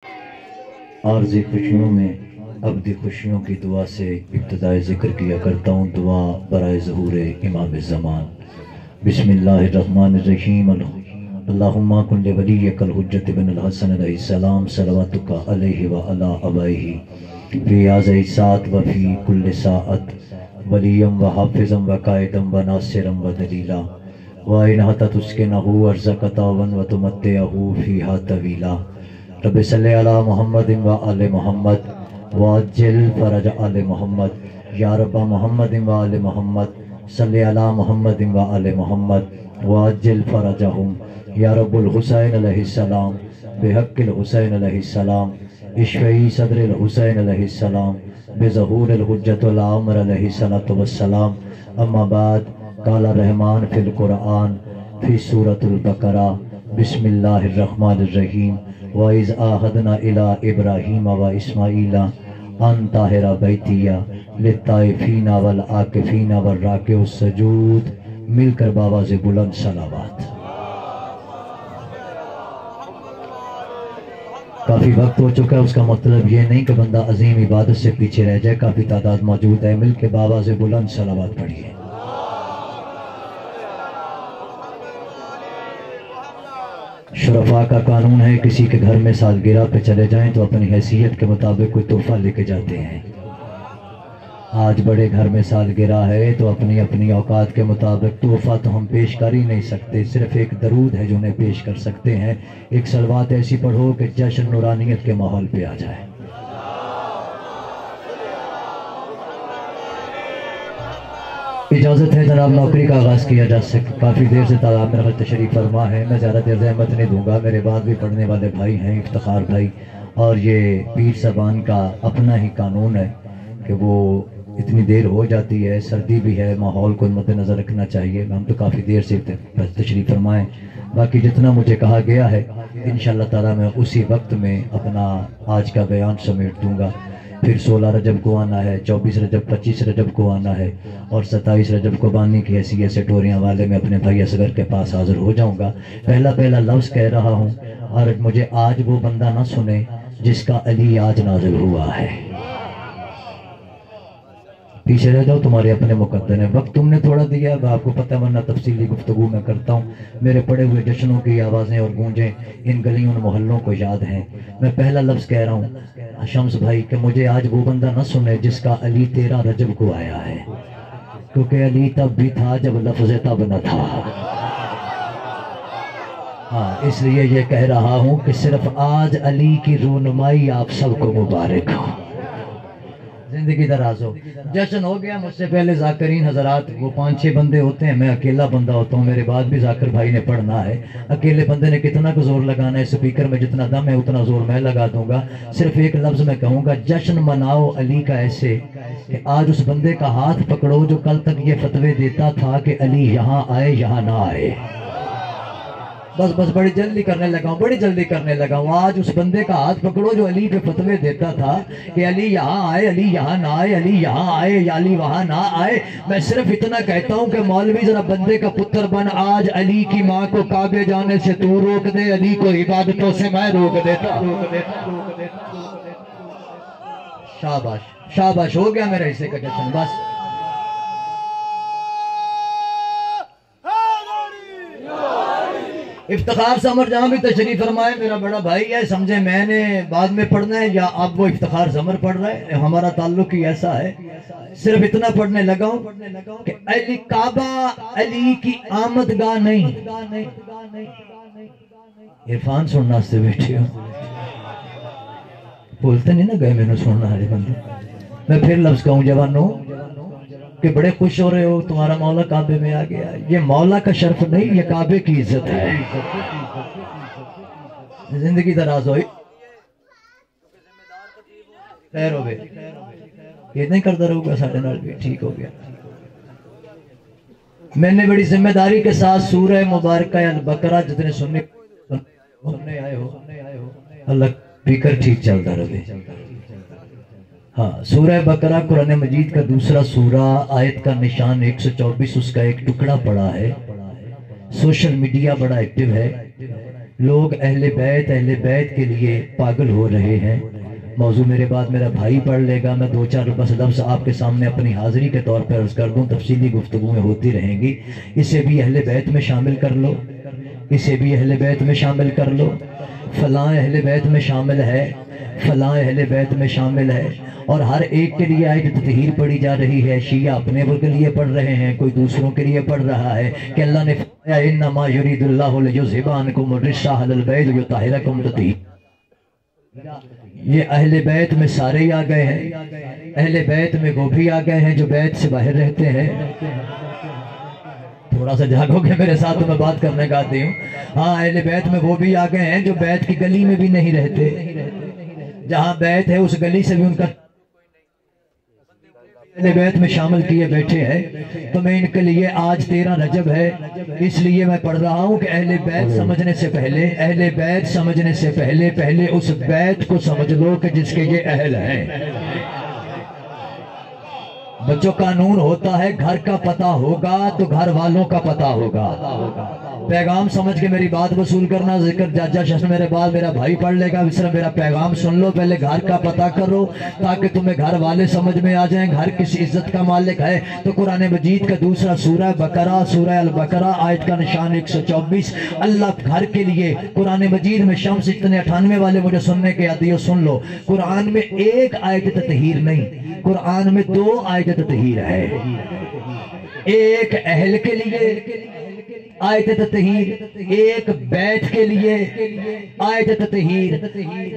عارضی خوشیوں میں ابدی خوشیوں کی دعا سے ابتدائے ذکر کیا کرتا ہوں. دعا برائے ظہور امام زمان. بسم اللہ الرحمن الرحیم. اللہم کن لولیک الحجت بن الحسن علیہ السلام صلواتک علیہ وعلی آبائہ فی هذه الساعة وفی کل ساعت ولیم وحافظم وقائدم وناصرم ودلیلا وَإِنْ تُسْكِنَهُ وَارْزَقْتَهُ وَتُمَتِّعَهُ فِيهَا طَوِيلًا. رب صلی علی محمد وآل محمد وعجل فرج آل محمد. یا رب محمد وآل محمد صلی علی محمد وآل محمد وعجل فرجہم. یا رب الحسین علیہ السلام بحق الحسین علیہ السلام اشفعی صدر الحسین علیہ السلام بظہور الحجت العامر علیہ السلام. اما بعد قال الرحمن فی القرآن فی سورة البقرہ بسم اللہ الرحمن الرحیم. وَإِذْ آخَذْنَا إِلَىٰ إِبْرَاهِيمَ وَإِسْمَاعِيلَ أَن طَهِرَ بَيْتِيَ لِلطَّائِفِينَ وَالْعَاكِفِينَ وَالرَّاكِعِ السُّجُودِ. مل کر بابا سے بلند صلوات. کافی وقت ہو چکا ہے، اس کا مطلب یہ نہیں کہ بندہ عظیم عبادت سے پیچھے رہ جائے. کافی تعداد موجود ہے، مل کے بابا سے بلند صلوات پڑھیے. شرفاء کا قانون ہے کسی کے گھر میں سالگرہ پہ چلے جائیں تو اپنی حیثیت کے مطابق کوئی تحفہ لے کے جاتے ہیں. آج بڑے گھر میں سالگرہ ہے تو اپنی اوقات کے مطابق تحفہ تو ہم پیش کر ہی نہیں سکتے. صرف ایک درود ہے جو انہیں پیش کر سکتے ہیں. ایک صلوات ایسی پڑھو کہ جشن نورانیت کے ماحول پہ آ جائے. اجازت ہے جناب نوکری کا آغاز کیا جا سکے. کافی دیر سے تعداد میں تشریف فرما ہے. میں زیادہ دیر زحمت نہیں دوں گا. میرے بعد بھی پڑھنے والے بھائی ہیں افتخار بھائی، اور یہ پیر صاحبان کا اپنا ہی قانون ہے کہ وہ اتنی دیر ہو جاتی ہے، سردی بھی ہے، ماحول کو مد نظر رکھنا چاہیے. ہم تو کافی دیر سے تشریف فرمائیں. باقی جتنا مجھے کہا گیا ہے انشاءاللہ تعالیٰ میں اسی وقت میں اپنا آج کا بیان سمیٹ دوں گا. پھر 16 رجب کو آنا ہے، 24 رجب 25 رجب کو آنا ہے، اور 27 رجب کو بانی کی حیثیت سے ٹوریاں والے میں اپنے بھائی اصغر کے پاس حاضر ہو جاؤں گا. پہلا لفظ کہہ رہا ہوں، اور مجھے آج وہ بندہ نہ سنے جس کا علی آج نازل ہوا ہے. پیچھے رہ جاؤ، تمہارے اپنے مقدر ہیں. وقت تم نے تھوڑا دیا ہے، آپ کو پتہ، ورنہ تفصیلی گفتگو میں کرتا ہوں. میرے پڑے ہوئے جشنوں کی آوازیں اور گونجیں ان گلیوں اور محلوں کو یاد ہیں. میں پہلا لفظ کہہ رہا ہوں شمس بھائی کہ مجھے آج وہ بندہ نہ سنے جس کا علی 13 رجب کو آیا ہے، کیونکہ علی تب بھی تھا جب لفظ تب نہ تھا. ہاں، اس لیے یہ کہہ رہا ہوں کہ صرف آج علی کی رونمائی آپ سب کو مبارک ہو. زندگی دراز ہو. جشن ہو گیا. مجھ سے پہلے ذاکرین حضرات وہ 5-6 بندے ہوتے ہیں، میں اکیلا بندہ ہوتا ہوں. میرے بعد بھی ذاکر بھائی نے پڑھنا ہے. اکیلے بندے نے کتنا کو زور لگانا ہے؟ سپیکر میں جتنا دم ہے اتنا زور میں لگا دوں گا. صرف ایک لفظ میں کہوں گا، جشن مناؤ علی کا ایسے کہ آج اس بندے کا ہاتھ پکڑو جو کل تک یہ فتوے دیتا تھا کہ علی یہاں آئے یہاں نہ آئے. بس بڑی جلدی کرنے لگا ہوں. آج اس بندے کا ہاتھ پکڑو جو علی پہ فتوے دیتا تھا کہ علی یہاں آئے علی یہاں نہ آئے، علی یہاں آئے یا علی وہاں نہ آئے. میں صرف اتنا کہتا ہوں کہ مولوی ذرا بندے کا پتر بن. آج علی کی ماں کو کعبے جانے سے تو روک دے، علی کو عبادتوں سے میں روک دیتا. شاباش ہو گیا میرے حصے کا جشن. بس افتخار سمر جہاں بھی تشریف فرمائے، میرا بڑا بھائی ہے. سمجھے میں نے بعد میں پڑھنا ہے یا اب وہ افتخار سمر پڑھ رہا ہے. ہمارا تعلق ہی ایسا ہے. صرف اتنا پڑھنے لگا ہوں کہ علی کعبہ علی کی آمدگاہ نہیں. عرفان سننا سے بیٹھے ہوں، بولتے نہیں نا گئے میں نے سننا ہے بندے. میں پھر لفظ کہوں جوانوں کہ بڑے خوش ہو رہے ہو، تمہارا مولا کعبے میں آ گیا. یہ مولا کا شرف نہیں، یہ کعبے کی عزت ہے. زندگی دراز ہوئی. خیر ہو گئے، یہ نہیں کرتا رہو گا ساڑھے نال بھی ٹھیک ہو گیا. میں نے بڑی ذمہ داری کے ساتھ سورہ مبارکہ البقرہ جتنے سننے آئے ہو اللہ فکر ٹھیک چلتا رہے. ہاں، سورہ بقرہ قرآن مجید کا دوسرا سورہ، آیت کا نشان 124، اس کا ایک ٹکڑا پڑا ہے. سوشل میڈیا بڑا ایکٹیو ہے. لوگ اہل بیت کے لیے پاگل ہو رہے ہیں۔ موضوع میرے بعد میرا بھائی پڑھ لے گا، میں دو چار بس لفظ آپ کے سامنے اپنی حاضری کے طور پر عرض کر دوں، تفصیلی گفتگو میں ہوتی رہیں گی۔ اسے بھی اہل بیت میں شامل کر لو، اسے بھی اہل بیت میں شامل کر لو، فلاں اہل بیت میں شامل ہے، فلاں اہل بیت میں شامل ہے، اور ہر ایک کے لیے آیت تطہیر پڑھی جا رہی ہے۔ شیعہ اپنے کے لیے پڑھ رہے ہیں، کوئی دوسروں کے لیے پڑھ رہا ہے کہ اللہ نے فرمایا انما یرید اللہ لیذھب عنکم الرجس اہل البیت ویطہرکم تطہیرا۔ یہ اہل بیت میں سارے ہی آ گئے ہیں، اہل بیت میں وہ بھی آ گئے ہیں جو بیت سے باہر رہتے ہیں۔ تھوڑا سا جاگو گے میرے ساتھ، تو میں بات کرنے کا آتی ہوں۔ ہاں، اہل بیت میں وہ بھی آ گئے ہیں جو بیت کی گلی میں بھی نہیں رہتے، جہاں بیت ہے اس گلی سے بھی ان کا اہل بیت میں شامل کیے بیٹھے ہیں۔ تو میں ان کے لیے آج 13 رجب ہے، اس لیے میں پڑھ رہا ہوں کہ اہل بیت سمجھنے سے پہلے، اہل بیت سمجھنے سے پہلے اس بیت کو سمجھ لو کہ جس کے یہ اہل ہیں۔ بچوں، قانون ہوتا ہے گھر کا پتہ ہوگا تو گھر والوں کا پتہ ہوگا۔ پیغام سمجھ کے میری بات وصول کرنا، ذکر جاجا شخص میرے بعد میرا بھائی پڑھ لے گا، صرف میرا پیغام سن لو، پہلے گھر کا پتہ کرو تاکہ تمہیں گھر والے سمجھ میں آ جائیں۔ گھر کس عزت کا مالک ہے تو قرآن مجید کا دوسرا سورہ بقرہ، سورہ البقرہ، آیت کا نشان 124۔ اللہ گھر کے لیے قرآن مجید میں شمس اتنے 98 والے مجھے سننے کے عادی ہو، سن لو، قرآن میں ایک آیت تطہیر نہیں، قرآن میں 2 آیت تطہیر ہے۔ ایک اہل کے لیے آیت تطہیر، ایک بیت کے لیے آیت تطہیر۔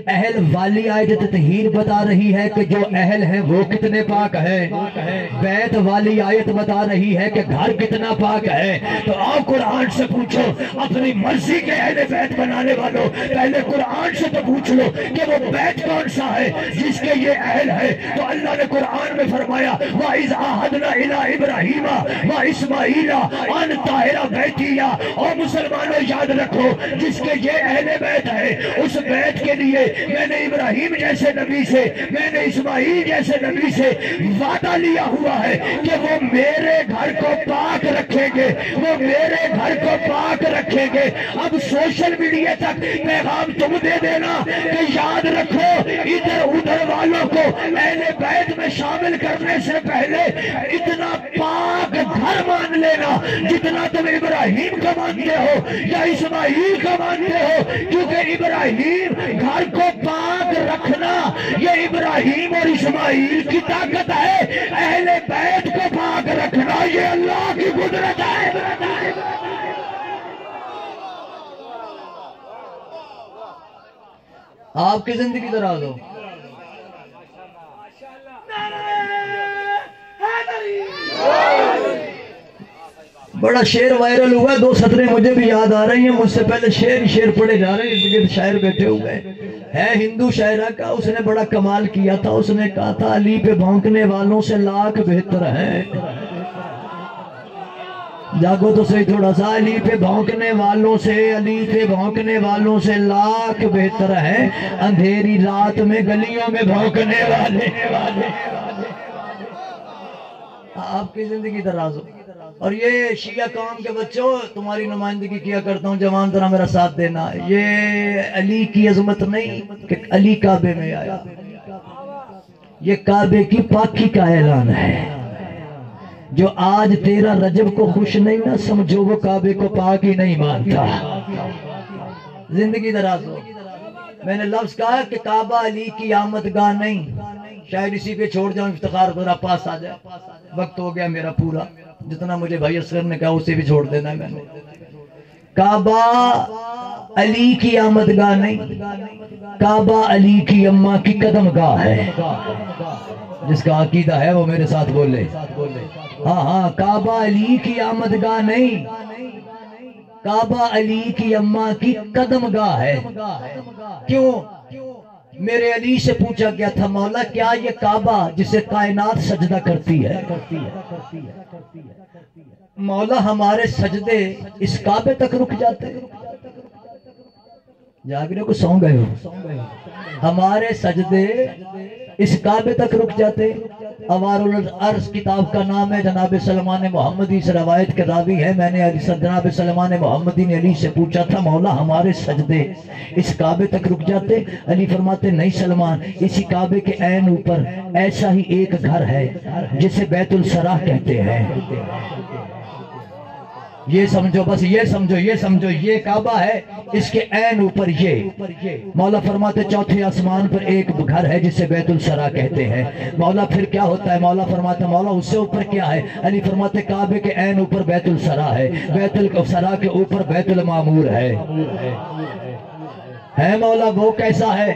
اہل والی آیت تطہیر بتا رہی ہے کہ جو اہل ہیں وہ کتنے پاک ہیں، بیت والی آیت بتا رہی ہے کہ گھر کتنا پاک ہے۔ تو آؤ قرآن سے پوچھو، اپنی مرضی کے اہل بیت بنانے والوں، پہلے قرآن سے تو پوچھ لو کہ وہ بیت کون سا ہے جس کے یہ اہل ہے۔ تو اللہ نے قرآن میں فرمایا وَإِذْ عَهَدْنَا إِلَىٰ إِبْرَاهِيمَ وَإِسْمَاعِيلَ أَنْ طَهِّرَ بَيْتِيَ۔ اور مسلمانوں یاد رکھو، جس کے یہ اہل بیت ہے، اس بیت کے لیے میں نے ابراہیم جیسے نبی سے، میں نے اسماعیل جیسے نبی سے وعدہ لیا ہوا ہے کہ وہ میرے گھر کو پاک رکھیں گے، وہ میرے گھر کو پاک رکھیں گے۔ اب سوشل میڈیا تک پیغام تم دے دینا کہ یاد رکھو، ادھر ادھر والوں کو اہل بیت میں شامل کرنے سے پہلے اتنا پاک گھر مان لینا جتنا تم ابراہیم کا مانتے ہو یا اسماعیل کا مانتے ہو، کیونکہ ابراہیم گھر کو پاک رکھنا یہ ابراہیم اور اسماعیل کی طاقت ہے، اہل بیت کو پاک رکھنا یہ اللہ کی قدرت ہے۔ آپ کی زندگی دراز ہو۔ بڑا شعر وائرل ہوا ہے، 2 سطریں مجھے بھی یاد آ رہی ہیں، مجھ سے پہلے شعر پڑھے جا رہے ہیں، ارد شاعر بیٹھے ہوئے ہے ہندو شاعرہ کا، اس نے بڑا کمال کیا تھا، اس نے کہا تھا علی پہ بھونکنے والوں سے لاکھ بہتر ہیں۔ جاگو تو صحیح تھوڑا سا، علی پہ بھونکنے والوں سے، علی پہ بھونکنے والوں سے لاکھ بہتر ہیں اندھیری رات میں گلیوں میں بھونکنے والے۔ آپ کی زندگی دراز ہو۔ اور یہ شیعہ قوم کے بچوں، تمہاری نمائندگی کیا کرتا ہوں، جوان ذرا میرا ساتھ دینا۔ یہ علی کی عظمت نہیں کہ علی کعبے میں آیا، یہ کعبے کی پاکی کا اعلان ہے۔ جو آج 13 رجب کو خوش نہیں نہ سمجھو وہ کعبے کو پاک ہی نہیں مانتا۔ زندگی دراز ہو۔ میں نے لفظ کہا کہ کعبہ علی کی آمدگاہ نہیں، شاید اسی پہ چھوڑ جاؤں، افتخار ذرا پاس آ جائے۔ وقت ہو گیا میرا پورا، جتنا مجھے بھائی اصغر نے کہا اسے بھی چھوڑ دینا ہے میں نے۔ کعبہ علی کی آمدگاہ نہیں، کعبہ علی کی اماں کی قدم گاہ ہے۔ جس کا عقیدہ ہے وہ میرے ساتھ بولے۔ ہاں، کعبہ علی کی آمدگاہ نہیں، کعبہ علی کی اماں کی قدم گاہ ہے۔ کیوں؟ میرے علی سے پوچھا گیا تھا مولا کیا یہ کعبہ جسے کائنات سجدہ کرتی ہے، مولا ہمارے سجدے اس کعبے تک رک جاتے ہیں؟ جاگرے کو سو گئے ہو، ہمارے سجدے اس کعبے تک رک جاتے، اوار الارض کتاب کا نام ہے، جناب سلمان محمدی سے روایت کے راوی ہے۔ میں نے جناب سلمان محمدی نے علی سے پوچھا تھا مولا ہمارے سجدے اس کعبے تک رک جاتے؟ علی فرماتے نہیں سلمان، اسی کعبے کے عین اوپر ایسا ہی ایک گھر ہے جسے بیت السرا کہتے ہیں۔ یہ سمجھو، بس یہ سمجھو یہ کعبہ ہے، اس کے عین اوپر یہ۔ مولا فرماتے چوتھے آسمان پر ایک گھر ہے جسے بیت السرا کہتے ہیں۔ مولا پھر کیا ہوتا ہے؟ مولا فرماتے مولا اس سے اوپر کیا ہے؟ علی فرماتے کعبے کے عین اوپر بیت السرا ہے، بیت السرا کے اوپر بیت المعمور ہے مولا وہ کیسا ہے؟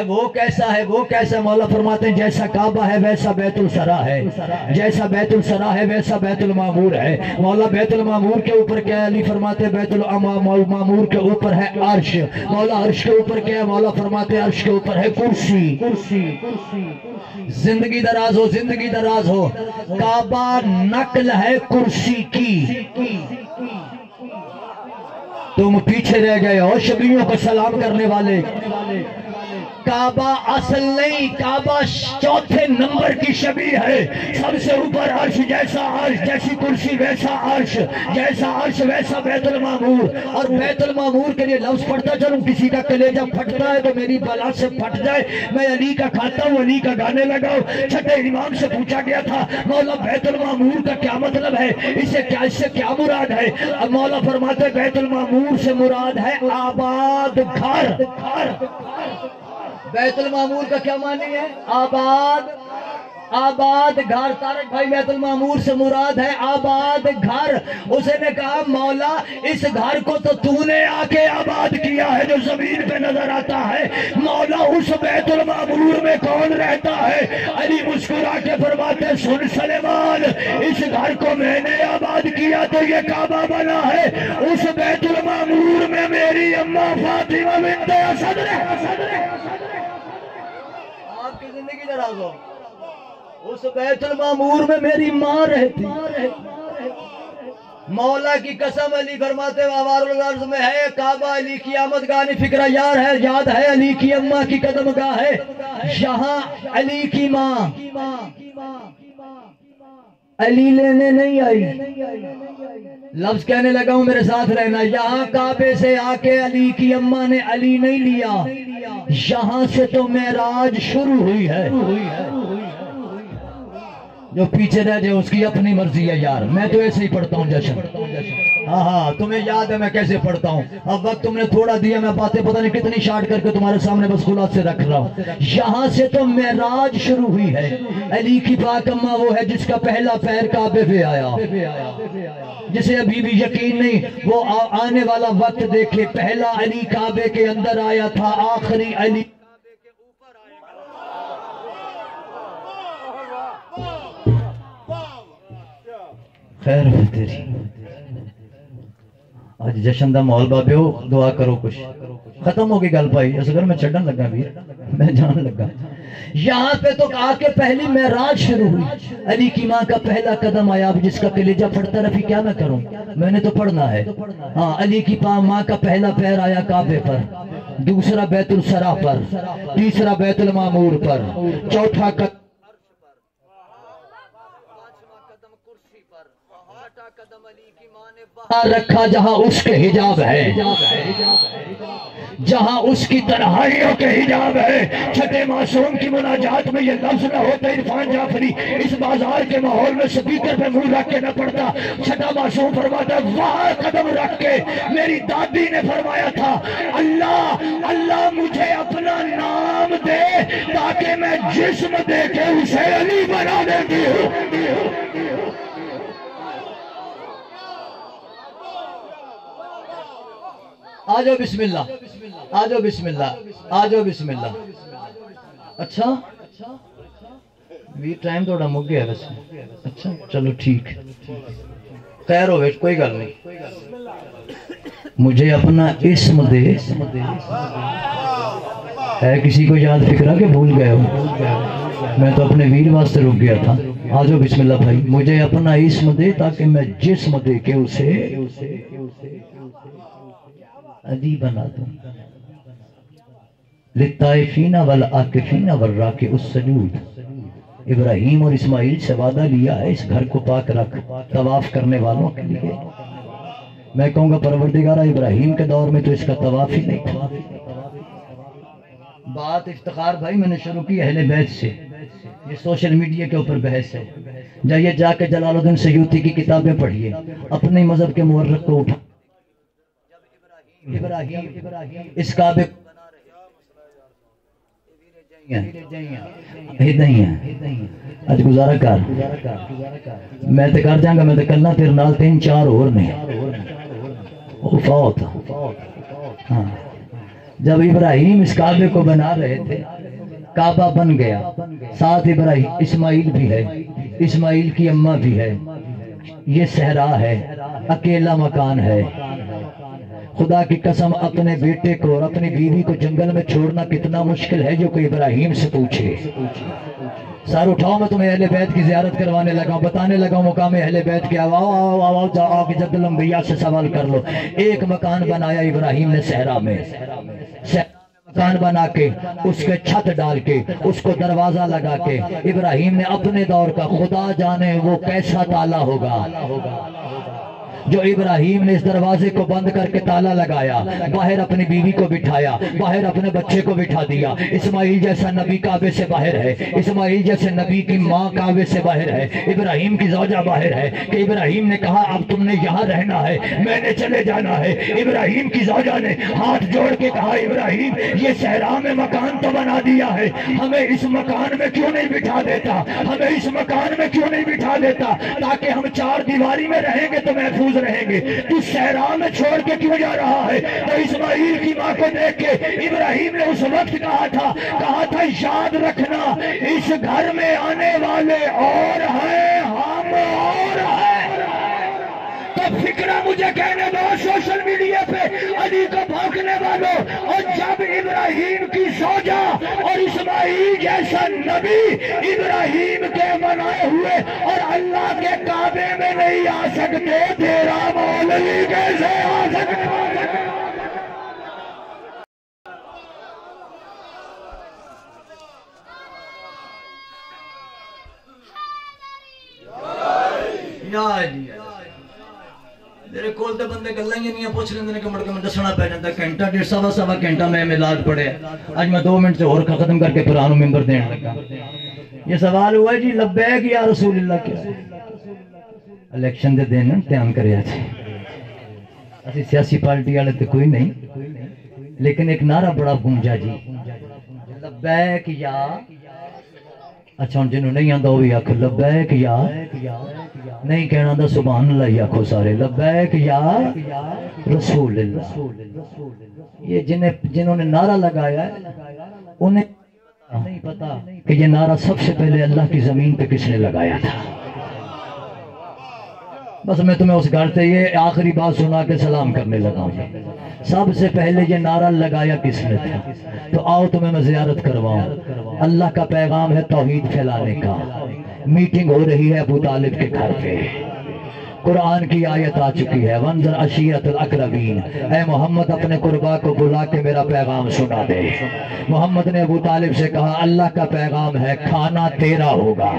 وہ کیسا ہے؟ وہ کیسا ہے؟ مولا فرماتے ہیں جیسا کعبہ ہے ویسا بیت السرا ہے، جیسا بیت السرا ہے ویسا بیت المعمور ہے۔ مولا بیت المعمور کے اوپر کیا ہے؟ علی فرماتے بیت المعمور کے اوپر ہے عرش۔ مولا عرش کے اوپر کیا ہے؟ مولا فرماتے عرش کے اوپر ہے کرسی۔ زندگی دراز ہو، کعبہ نقل ہے کرسی کی۔ تم پیچھے رہ گئے ہو شبیوں کو سلام کرنے والے۔ کعبہ اصل نہیں، کعبہ چوتھے نمبر کی شبیہ ہے۔ سب سے اوپر عرش، جیسا عرش جیسی کرسی ویسا عرش، جیسا عرش ویسا بیت المعمور۔ اور بیت المعمور کے لیے لفظ پڑھتا چلوں، کسی کا کلیجہ پھٹتا ہے تو میری بلا سے پھٹ جائے، میں علی کا کھاتا ہوں علی کا گانے لگاؤ۔ چھٹے امام سے پوچھا گیا تھا مولا بیت المعمور کا کیا مطلب ہے، اس سے کیا مراد ہے؟ اب مولا فرماتے بیت المعمور سے مراد ہے آباد گھر۔ بیت المعمور کا کیا معنی ہے؟ آباد گھر۔ طارق بھائی بیت المعمور سے مراد ہے آباد گھر۔ اسے نے کہا مولا اس گھر کو تو تو نے آ کے آباد کیا ہے جو زمین پہ نظر آتا ہے، مولا اس بیت المعمور میں کون رہتا ہے؟ علی مسکرا کے فرماتے سن سلیمان، اس گھر کو میں نے آباد کیا تو یہ کعبہ بنا ہے، اس بیت المعمور میں میری اماں فاطمہ بنت اسد رہے۔ آپ کی زندگی دراز ہو، اس بیت المعمور میں میری ماں رہتی۔ مولا کی قسم علی فرماتے آوار الارض میں ہے کعبہ، علی کی آمد گاہ فکرہ یار ہے، یاد ہے علی کی اماں کی قدم گاہ ہے، یہاں علی کی ماں علی لینے نہیں آئی۔ لفظ کہنے لگا ہوں میرے ساتھ رہنا، یہاں کعبے سے آ کے علی کی اماں نے علی نہیں لیا، یہاں سے تو معراج شروع ہوئی ہے۔ جو پیچھے رہ جائے اس کی اپنی مرضی ہے یار، میں تو ایسے ہی پڑھتا ہوں جشن۔ ہاں تمہیں یاد ہے میں کیسے پڑھتا ہوں، اب وقت تم نے تھوڑا دیا، میں باتیں پتہ نہیں کتنی شارٹ کر کے تمہارے سامنے بس خلاصے سے رکھ رہا ہوں۔ یہاں سے تو معراج شروع ہوئی ہے۔ علی کی پاک اماں وہ ہے جس کا پہلا پیر کعبے پہ آیا، جسے ابھی بھی یقین نہیں، وہ آنے والا وقت دیکھے، پہلا علی کعبے کے اندر آیا تھا، آخری علی خیر ہے تیری۔ آج جشن دا ماحول بابیو، دعا کرو کچھ ختم ہو گئی گل پائی، اس اگر میں چھڑن لگا بھی میں جان لگا۔ یہاں پہ تو آ کے پہلی معراج شروع ہوئی، علی کی ماں کا پہلا قدم آیا، اب جس کا کلیجہ پھٹتا رفی کیا میں کروں، میں نے تو پڑھنا ہے۔ ہاں علی کی ماں کا پہلا پیر آیا کعبے پر، دوسرا بیت السرا پر، تیسرا بیت المعمور پر، چوتھا قدم رکھا جہاں اس کے حجاب ہے، جہاں اس کی تنہائیوں کے حجاب ہے۔ چھٹے معصوم کی مناجات میں یہ لفظ نہ ہوتا عرفان جعفری اس بازار کے ماحول میں سپیکر پہ منہ رکھ کے نہ پڑتا۔ چھٹا معصوم فرماتا وہاں قدم رکھ کے میری دادی نے فرمایا تھا اللہ مجھے اپنا نام دے تاکہ میں جسم دے کے اسے علی بنا دیتی ہوں۔ آجو بسم اللہ، آجو بسم اللہ، آجو بسم اللہ۔ اچھا بھی ٹائم توڑا مک گیا ویسے، اچھا چلو ٹھیک خیر ہو بیٹ، کوئی گل نہیں۔ مجھے اپنا اسم دے ہے، کسی کو یاد فکرہ کہ بھول گئے ہو؟ میں تو اپنے ویر واسطے رک گیا تھا۔ آجو بسم اللہ بھائی، مجھے اپنا اسم دے تاکہ میں جسم دے کے اسے علی بنا دوں۔ للطائفین والعاکفین والراکع السجود، ابراہیم اور اسماعیل سے وعدہ لیا ہے اس گھر کو پاک رکھ طواف کرنے والوں کے لیے۔ میں کہوں گا پروردگارہ ابراہیم کے دور میں تو اس کا طواف ہی نہیں تھا۔ بات افتخار بھائی میں نے شروع کی اہل بیت سے، یہ سوشل میڈیا کے اوپر بحث ہے، جائیے جا کے جلال الدین سیوطی کی کتابیں پڑھیے، اپنے مذہب کے مورخ کو اٹھا۔ ابراہیم اس کعبے اج گزارا کر میں تے کر جاؤں گا، میں تے کرنا تیرے نال 3-4 اور نہیں فوت۔ ہاں جب ابراہیم اس کعبے کو بنا رہے تھے کعبہ بن گیا، ساتھ ابراہیم اسماعیل بھی ہے، اسماعیل کی اماں بھی ہے، یہ صحرا ہے، اکیلا مکان ہے۔ خدا کی قسم اپنے بیٹے کو اور اپنی بیوی کو جنگل میں چھوڑنا کتنا مشکل ہے جو کوئی ابراہیم سے پوچھے۔ سر اٹھاؤ، میں تمہیں اہل بیت کی زیارت کروانے لگا ہوں، بتانے لگا ہوں مقام اہل بیت کے۔ آؤ جاؤ کہ جد الانبیاء سے سوال کر لو۔ ایک مکان بنایا ابراہیم نے صحرا میں، مکان بنا کے اس کے چھت ڈال کے اس کو دروازہ لگا کے ابراہیم نے اپنے دور کا خدا جانے وہ کیسا تالا ہوگا جو ابراہیم نے اس دروازے کو بند کر کے تالا لگایا، باہر اپنی بیوی کو بٹھایا، باہر اپنے بچے کو بٹھا دیا۔ اسماعیل جیسا نبی کعبے سے باہر ہے، اسماعیل جیسے نبی کی ماں کعبے سے باہر ہے، ابراہیم کی زوجہ باہر ہے کہ ابراہیم نے کہا اب تم نے یہاں رہنا ہے، میں نے چلے جانا ہے۔ ابراہیم کی زوجہ نے ہاتھ جوڑ کے کہا ابراہیم یہ صحرا میں مکان تو بنا دیا ہے، ہمیں اس مکان میں کیوں نہیں بٹھا دیتا، ہمیں اس مکان میں کیوں نہیں بٹھا دیتا تاکہ ہم 4 دیواری میں رہیں گے تو محفوظ رہیں گے، تو صحرا میں چھوڑ کے کیوں جا رہا ہے؟ تو اسماعیل کی ماں کو دیکھ کے ابراہیم نے اس وقت کہا تھا یاد رکھنا اس گھر میں آنے والے اور ہیں ہم اور ہیں۔ تو فکرہ مجھے کہنے دو سوشل میڈیا پہ علی کو بھونکنے والوں، اور جب ابراہیم کی زوجہ اور اسماعیل جیسا نبی ابراہیم کے منائے ہوئے اور اللہ کے کعبے میں نہیں آ سکتے، تیرا مولوی کیسے آ سکتا؟ میرے کول تے بندے گلاں ہی نہیں پوچھ لیندے نے کہ مڑ کے میں دسنا پے جاندا گھنٹہ 1.5 گھنٹہ میں میلاد پڑھیا، اج میں 2 منٹ سے اور ختم کر کے قرآن و منبر دین لگا۔ یہ سوال ہوا جی لبیک یا رسول اللہ کیا؟ الیکشن دے دن دھیان کریا جی، اسی سیاسی پارٹی والے تے کوئی نہیں، لیکن ایک نعرہ بڑا گونجا جی لبیک یا، اچھا ہن جنوں نہیں آندا وہ آکھ لبیک یا، نہیں کہنا دا سبحان اللہ یا کھو سارے لبیک یا رسول اللہ۔ یہ جنہوں نے نعرہ لگایا ہے انہیں نہیں پتا کہ یہ نعرہ سب سے پہلے اللہ کی زمین پہ کس نے لگایا تھا۔ بس میں تمہیں اس گھر سے یہ آخری بات سنا کے سلام کرنے لگا ہوں، سب سے پہلے یہ نعرہ لگایا کس نے تھا؟ تو آؤ تمہیں میں زیارت کرواؤں۔ اللہ کا پیغام ہے توحید پھیلانے کا، میٹنگ ہو رہی ہے ابو طالب کے گھر پہ، قرآن کی آیت آ چکی ہے وَانذِرْ عَشِیرَتَ الْأَقْرَبِینَ، اے محمد اپنے قربا کو بلا کے میرا پیغام سنا دے۔ محمد نے ابو طالب سے کہا اللہ کا پیغام ہے کھانا تیرا ہوگا،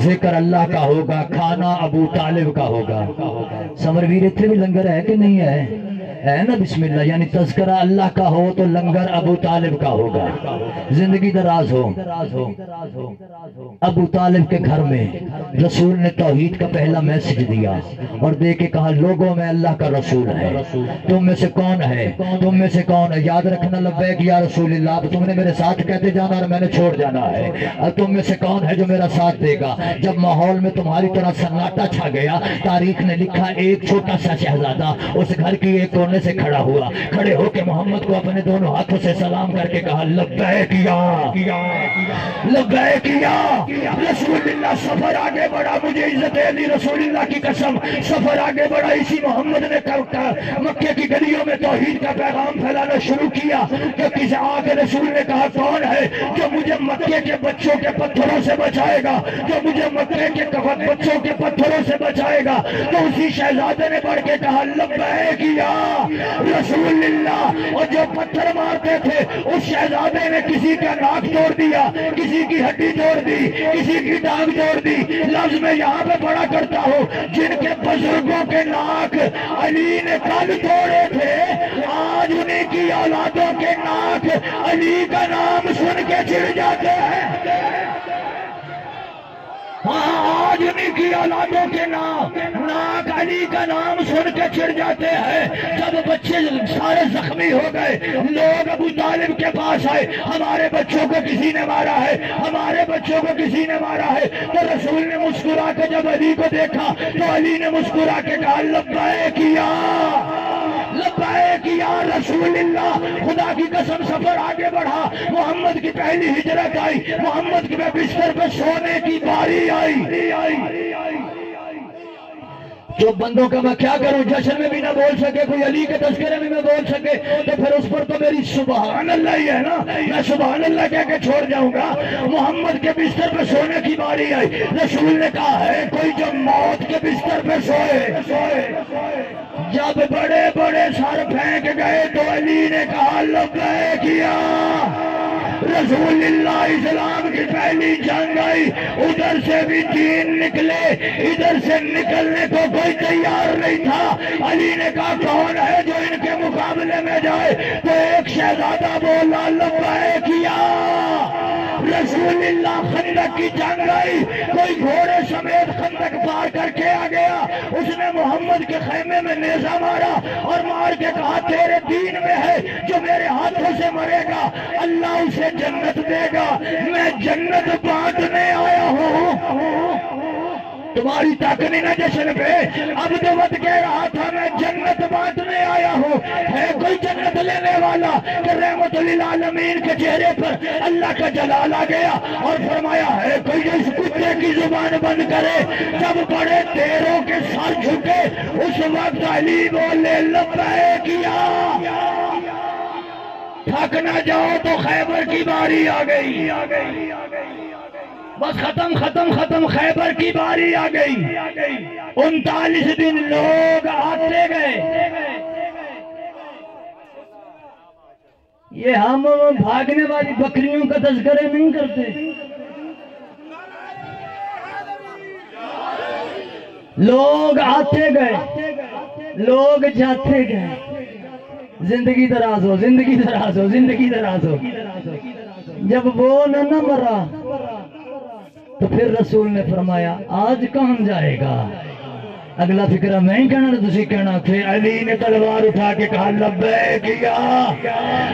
ذکر اللہ کا ہوگا، کھانا ابو طالب کا ہوگا۔ سمرویر اتنے بھی لنگر ہے کہ نہیں ہے نا؟ بسم اللہ، یعنی تذکرہ اللہ کا ہو تو لنگر ابو طالب کا ہوگا، زندگی دراز ہو۔ ابو طالب کے گھر میں رسول نے توحید کا پہلا میسج دیا اور دے کے کہا لوگوں میں اللہ کا رسول ہے، تم میں سے کون ہے، تم میں سے کون ہے، یاد رکھنا لبیک یا رسول اللہ، اب تم نے میرے ساتھ کہتے جانا اور میں نے چھوڑ جانا ہے، اب تم میں سے کون ہے جو میرا ساتھ دے گا؟ جب ماحول میں تمہاری طرح سناٹا چھا گیا، تاریخ نے لکھا ایک چھوٹا سا شہزادہ اس گھر کی ایک کونے سے کھڑا ہوا، کھڑے ہو کے محمد کو اپنے دونوں ہاتھوں سے سلام کر کے کہا لبیک یا لبیک یا رسول اللہ۔ سفر آگے بڑھا، مجھے عزت ہے علی رسول اللہ کی قسم، سفر آگے بڑھا، اسی محمد نے مکے کی گلیوں میں توحید کا پیغام پھیلانا شروع کیا کہ کسی آگے رسول نے کہا کون ہے جو مجھے مکے کے بچوں کے پتھروں سے بچائے گا، جو مجھے مکے کے بچوں کے پتھروں سے بچائے گا؟ تو اسی شہزادے نے بڑھ کے کہا لبیک یا رسول اللہ۔ اور جو پتھر مارتے تھے اس شہزادے نے کسی کا ناک توڑ دیا، کسی کی ہڈی توڑ دی، کسی کی ٹانگ توڑ دی۔ لفظ میں یہاں پہ پڑھا کرتا ہوں، جن کے بزرگوں کے ناک علی نے کل توڑے تھے، آج انہیں کی اولادوں کے ناک علی کا نام سن کے چڑھ جاتے ہیں۔ آج انہیں کی اولادوں کے ناک علی کا نام سن کے چڑھ جاتے ہیں۔ جب بچے سارے زخمی ہو گئے، لوگ ابو طالب کے پاس آئے، ہمارے بچوں کو کسی نے مارا ہے، ہمارے بچوں کو کسی نے مارا ہے۔ تو رسول نے مسکرا کے جب علی کو دیکھا تو علی نے مسکرا کے کہا لبیک یا لبیک یا رسول اللہ۔ خدا کی قسم سفر آگے بڑھا، محمد کی پہلی ہجرت آئی، محمد کے بستر پہ سونے کی باری آئی۔ جو بندوں کا میں کیا کروں، جشن میں بھی نہ بول سکے، کوئی علی کے تذکرے میں نہ بول سکے، تو پھر اس پر تو میری سبحان اللہ ہی ہے نا، میں سبحان اللہ کہہ کے چھوڑ جاؤں گا۔ محمد کے بستر پہ سونے کی باری آئی، رسول نے کہا ہے کوئی جو موت کے بستر پہ سوئے۔ جب بڑے بڑے سر پھینک گئے تو علی نے کہا لبیک یا رسول اللہ۔ اسلام کی پہلی جنگ آئی، ادھر سے بھی دین نکلے، ادھر سے نکلنے کو کوئی تیار نہیں تھا۔ علی نے کہا کون ہے جو ان کے مقابلے میں جائے؟ تو ایک شہزادہ بولا لبیک یا رسول اللہ۔ خندق کی جنگ آئی، کوئی گھوڑے سمیت خندق پار کر کے آ گیا، اس نے محمد کے خیمے میں نیزہ مارا اور مار کے کہا تیرے دین میں ہے جو میرے ہاتھوں سے مرے گا اللہ اسے جنت دے گا، میں جنت بانٹنے آیا ہوں۔ تمہاری تاکنی نہ جشن پہ عبد ود کہہ رہا تھا میں جنت بانٹنے آیا ہوں۔ ہے کوئی جنت لینے والا؟ کہ رحمت للعالمین کے چہرے پر اللہ کا جلال آ گیا اور فرمایا ہے کوئی جو اس کتے کی زبان بند کرے؟ جب بڑے تیروں کے سر جھکے اس وقت علی بولے لبیک یا۔ تھک نہ جاؤ تو خیبر کی باری آ گئی، بس ختم خیبر کی باری آ گئی۔ 39 دن لوگ آتے گئے۔ یہ ہم بھاگنے والی بکریوں کا تذکرہ نہیں کرتے، لوگ آتے گئے، لوگ جاتے گئے۔ زندگی دراز ہو، زندگی دراز ہو، زندگی دراز ہو۔ جب وہ نہ مرا تو پھر رسول نے فرمایا آج کون جائے گا؟ اگلا فکرہ میں ہی کہنا تسی کہنا۔ پھر علی نے تلوار اٹھا کے کہا لبیک یا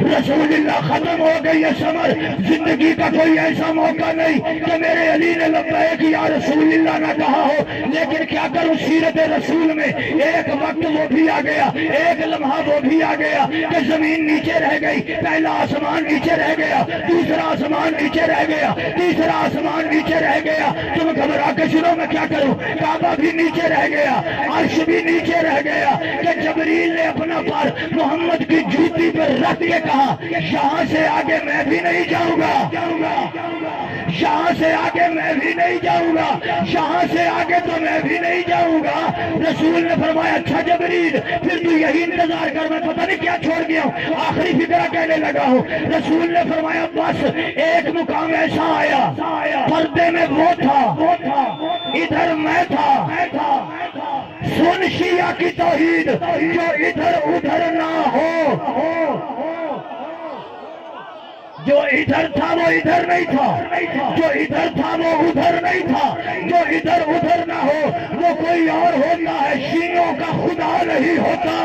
رسول اللہ۔ ختم ہو گئی ہے سمر، زندگی کا کوئی ایسا موقع نہیں کہ میرے علی نے لبیک یا رسول اللہ نہ کہا ہو۔ لیکن کیا کروں، سیرت رسول میں ایک وقت وہ بھی آ گیا، ایک لمحہ وہ بھی آ گیا کہ زمین نیچے رہ گئی، پہلا آسمان نیچے رہ گیا، دوسرا آسمان نیچے رہ گیا، تیسرا آسمان نیچے رہ گیا۔ تم گھبرا کے سنو میں کیا کروں، کعبہ بھی نیچے رہ گیا، عرش بھی نیچے رہ گیا کہ جبریل نے اپنا پر محمد کی جوتی پر رکھ کے کہا یہاں سے آگے میں بھی نہیں جاؤں گا، یہاں سے آگے میں بھی نہیں جاؤں گا، یہاں سے آگے تو میں بھی نہیں جاؤں گا۔ رسول نے فرمایا اچھا جبریل پھر تو یہی انتظار کر، میں پتہ نہیں کیا چھوڑ گیا ہوں، آخری فکرہ کہنے لگا ہوں۔ رسول نے فرمایا بس ایک مقام ایسا آیا، پردے میں وہ تھا، ادھر میں تھا۔ سن شیعہ کی توحید، جو ادھر ادھر نہ ہو، جو ادھر تھا وہ ادھر نہیں تھا، جو ادھر تھا وہ ادھر نہیں تھا، جو ادھر ادھر نہ ہو وہ کوئی اور ہوتا ہے، شیعوں کا خدا نہیں ہوتا۔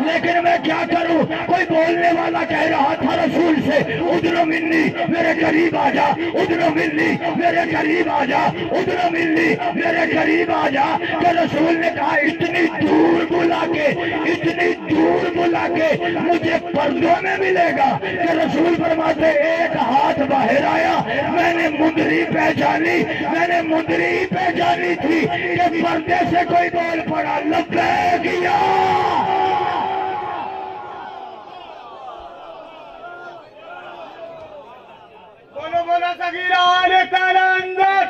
لیکن میں کیا کروں، کوئی بولنے والا کہہ رہا تھا رسول سے ادنو منی میرے قریب آ جا، ادنو منی میرے قریب آ جا، ادنو منی میرے قریب آ جا، کہ رسول نے کہا اتنی دور بلا کے، اتنی دور بلا کے مجھے پردوں میں ملے گا کہ رسول فرماتے ایک ہاتھ باہر آیا، میں نے مندری پہچانی، میں نے مندری پہچانی تھی کہ پردے سے کوئی بول پڑا لبیک یا۔ بولو بولو صغیرہ آل کلندر